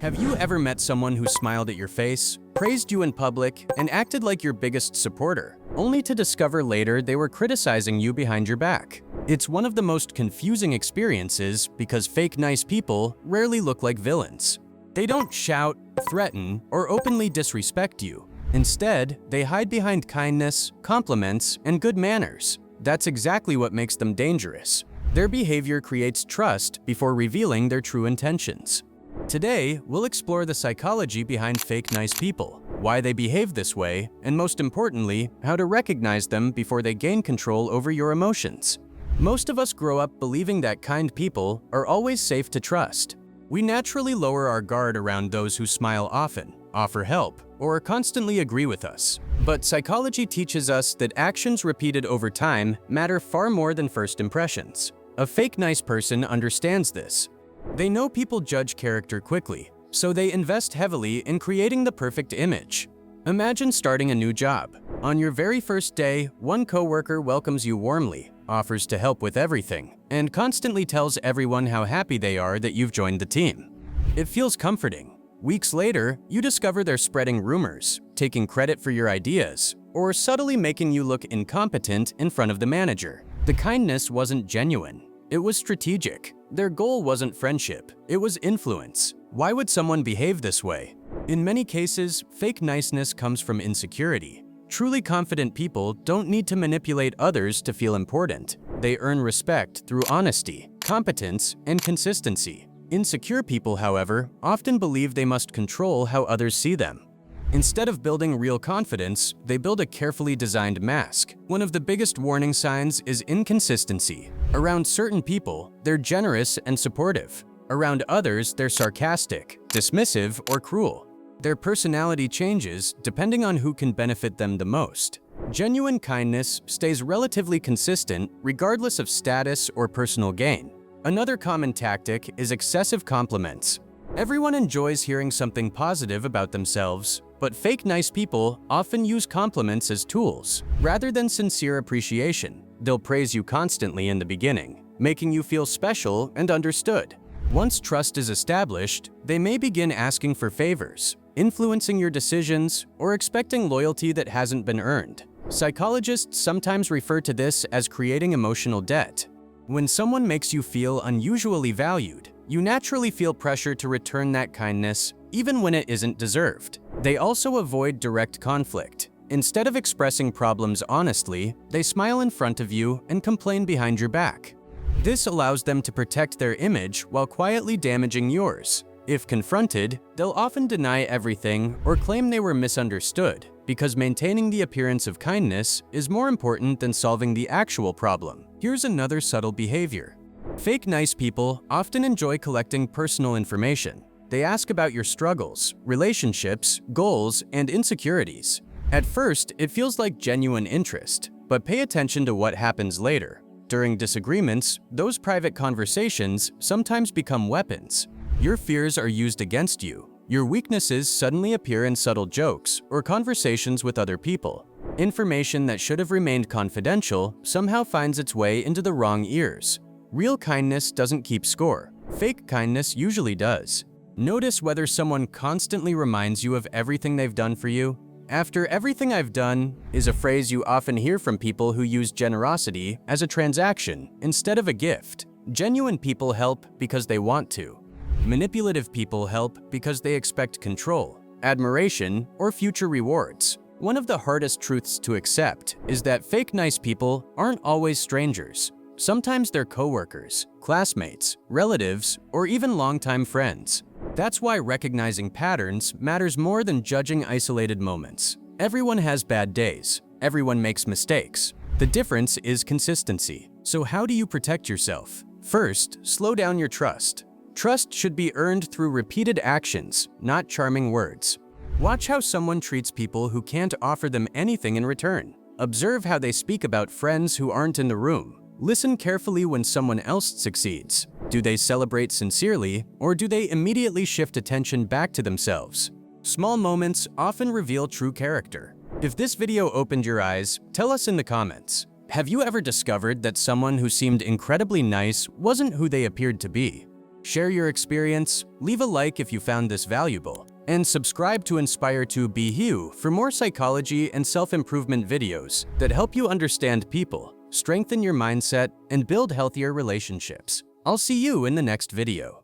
Have you ever met someone who smiled at your face, praised you in public, and acted like your biggest supporter, only to discover later they were criticizing you behind your back? It's one of the most confusing experiences because fake nice people rarely look like villains. They don't shout, threaten, or openly disrespect you. Instead, they hide behind kindness, compliments, and good manners. That's exactly what makes them dangerous. Their behavior creates trust before revealing their true intentions. Today, we'll explore the psychology behind fake nice people, why they behave this way, and most importantly, how to recognize them before they gain control over your emotions. Most of us grow up believing that kind people are always safe to trust. We naturally lower our guard around those who smile often, offer help, or constantly agree with us. But psychology teaches us that actions repeated over time matter far more than first impressions. A fake nice person understands this. They know people judge character quickly, so they invest heavily in creating the perfect image. Imagine starting a new job. On your very first day, one coworker welcomes you warmly, offers to help with everything, and constantly tells everyone how happy they are that you've joined the team. It feels comforting. Weeks later, you discover they're spreading rumors, taking credit for your ideas, or subtly making you look incompetent in front of the manager. The kindness wasn't genuine. It was strategic. Their goal wasn't friendship, it was influence. Why would someone behave this way? In many cases, fake niceness comes from insecurity. Truly confident people don't need to manipulate others to feel important. They earn respect through honesty, competence, and consistency. Insecure people, however, often believe they must control how others see them. Instead of building real confidence, they build a carefully designed mask. One of the biggest warning signs is inconsistency. Around certain people, they're generous and supportive. Around others, they're sarcastic, dismissive, or cruel. Their personality changes depending on who can benefit them the most. Genuine kindness stays relatively consistent regardless of status or personal gain. Another common tactic is excessive compliments. Everyone enjoys hearing something positive about themselves, but fake nice people often use compliments as tools. Rather than sincere appreciation, they'll praise you constantly in the beginning, making you feel special and understood. Once trust is established, they may begin asking for favors, influencing your decisions, or expecting loyalty that hasn't been earned. Psychologists sometimes refer to this as creating emotional debt. When someone makes you feel unusually valued, you naturally feel pressure to return that kindness, even when it isn't deserved. They also avoid direct conflict. Instead of expressing problems honestly, they smile in front of you and complain behind your back. This allows them to protect their image while quietly damaging yours. If confronted, they'll often deny everything or claim they were misunderstood, because maintaining the appearance of kindness is more important than solving the actual problem. Here's another subtle behavior. Fake nice people often enjoy collecting personal information. They ask about your struggles, relationships, goals, and insecurities. At first, it feels like genuine interest, but pay attention to what happens later. During disagreements, those private conversations sometimes become weapons. Your fears are used against you. Your weaknesses suddenly appear in subtle jokes or conversations with other people. Information that should have remained confidential somehow finds its way into the wrong ears. Real kindness doesn't keep score. Fake kindness usually does. Notice whether someone constantly reminds you of everything they've done for you. "After everything I've done" is a phrase you often hear from people who use generosity as a transaction instead of a gift. Genuine people help because they want to. Manipulative people help because they expect control, admiration, or future rewards. One of the hardest truths to accept is that fake nice people aren't always strangers. Sometimes they're coworkers, classmates, relatives, or even longtime friends. That's why recognizing patterns matters more than judging isolated moments. Everyone has bad days. Everyone makes mistakes. The difference is consistency. So how do you protect yourself? First, slow down your trust. Trust should be earned through repeated actions, not charming words. Watch how someone treats people who can't offer them anything in return. Observe how they speak about friends who aren't in the room. Listen carefully when someone else succeeds. Do they celebrate sincerely, or do they immediately shift attention back to themselves? Small moments often reveal true character. If this video opened your eyes, tell us in the comments. Have you ever discovered that someone who seemed incredibly nice wasn't who they appeared to be? Share your experience, leave a like if you found this valuable, and subscribe to Inspire to Be You for more psychology and self-improvement videos that help you understand people, strengthen your mindset, and build healthier relationships. I'll see you in the next video.